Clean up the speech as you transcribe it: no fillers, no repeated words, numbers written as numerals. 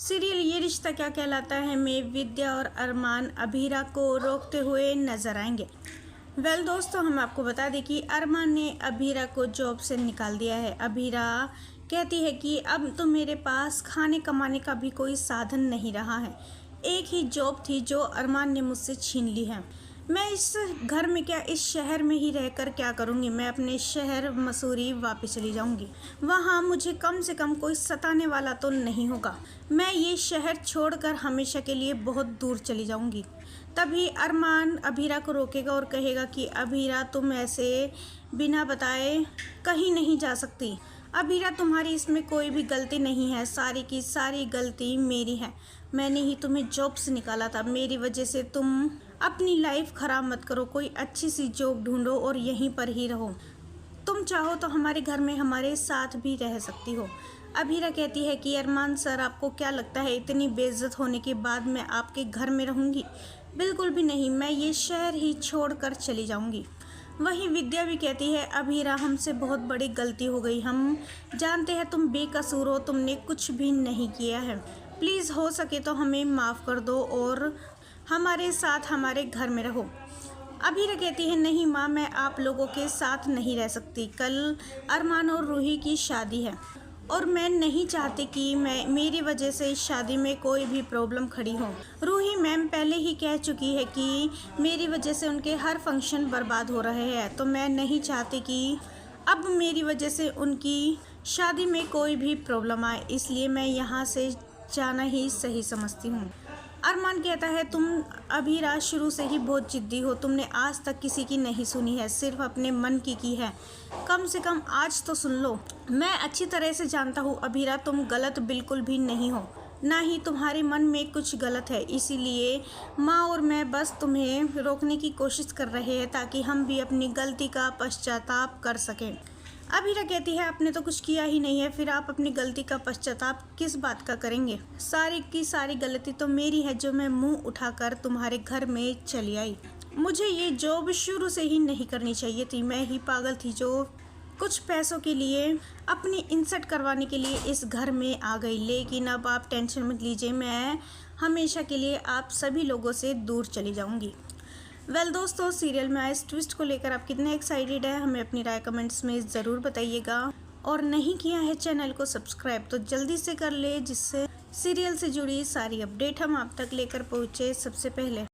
Serial ये रिश्ता क्या कहलाता है में विद्या और अरमान अभीरा को रोकते हुए नजर आएंगे। दोस्तों, हम आपको बता दें कि अरमान ने अभीरा को जॉब से निकाल दिया है। अभीरा कहती है कि अब तो मेरे पास खाने कमाने का भी कोई साधन नहीं रहा है। एक ही जॉब थी जो अरमान ने मुझसे छीन ली है। मैं इस घर में क्या, इस शहर में ही रहकर क्या करूँगी। मैं अपने शहर मसूरी वापस चली जाऊँगी। वहाँ मुझे कम से कम कोई सताने वाला तो नहीं होगा। मैं ये शहर छोड़कर हमेशा के लिए बहुत दूर चली जाऊँगी। तभी अरमान अभीरा को रोकेगा और कहेगा कि अभीरा, तुम ऐसे बिना बताए कहीं नहीं जा सकती। अभीरा, तुम्हारी इसमें कोई भी गलती नहीं है। सारी की सारी गलती मेरी है। मैंने ही तुम्हें जॉब से निकाला था। मेरी वजह से तुम अपनी लाइफ ख़राब मत करो। कोई अच्छी सी जॉब ढूंढो और यहीं पर ही रहो। तुम चाहो तो हमारे घर में हमारे साथ भी रह सकती हो। अभीरा कहती है कि अरमान सर, आपको क्या लगता है इतनी बेइज्जत होने के बाद मैं आपके घर में रहूँगी? बिल्कुल भी नहीं। मैं ये शहर ही छोड़कर चली जाऊँगी। वहीं विद्या भी कहती है, अभीरा, हमसे बहुत बड़ी गलती हो गई। हम जानते हैं तुम बेकसूर हो, तुमने कुछ भी नहीं किया है। प्लीज़ हो सके तो हमें माफ़ कर दो और हमारे साथ हमारे घर में रहो। अभीरा कहती है, नहीं माँ, मैं आप लोगों के साथ नहीं रह सकती। कल अरमान और रूही की शादी है और मैं नहीं चाहती कि मेरी वजह से इस शादी में कोई भी प्रॉब्लम खड़ी हो। रूही मैम पहले ही कह चुकी है कि मेरी वजह से उनके हर फंक्शन बर्बाद हो रहे हैं, तो मैं नहीं चाहती कि अब मेरी वजह से उनकी शादी में कोई भी प्रॉब्लम आए, इसलिए मैं यहाँ से जाना ही सही समझती हूँ। अरमान कहता है, तुम अभीरा शुरू से ही बहुत जिद्दी हो। तुमने आज तक किसी की नहीं सुनी है, सिर्फ अपने मन की है। कम से कम आज तो सुन लो। मैं अच्छी तरह से जानता हूँ अभीरा, तुम गलत बिल्कुल भी नहीं हो, ना ही तुम्हारे मन में कुछ गलत है। इसीलिए माँ और मैं बस तुम्हें रोकने की कोशिश कर रहे हैं ताकि हम भी अपनी गलती का पश्चाताप कर सकें। अभीरा कहती है, आपने तो कुछ किया ही नहीं है, फिर आप अपनी गलती का पश्चाताप किस बात का करेंगे? सारी की सारी गलती तो मेरी है जो मैं मुंह उठाकर तुम्हारे घर में चली आई। मुझे ये जॉब शुरू से ही नहीं करनी चाहिए थी। मैं ही पागल थी जो कुछ पैसों के लिए अपनी इंसल्ट करवाने के लिए इस घर में आ गई। लेकिन अब आप टेंशन मत लीजिए, मैं हमेशा के लिए आप सभी लोगों से दूर चली जाऊँगी। दोस्तों, सीरियल में आए इस ट्विस्ट को लेकर आप कितने एक्साइटेड हैं, हमें अपनी राय कमेंट्स में ज़रूर बताइएगा। और नहीं किया है चैनल को सब्सक्राइब तो जल्दी से कर ले, जिससे सीरियल से जुड़ी सारी अपडेट हम आप तक लेकर पहुँचे सबसे पहले।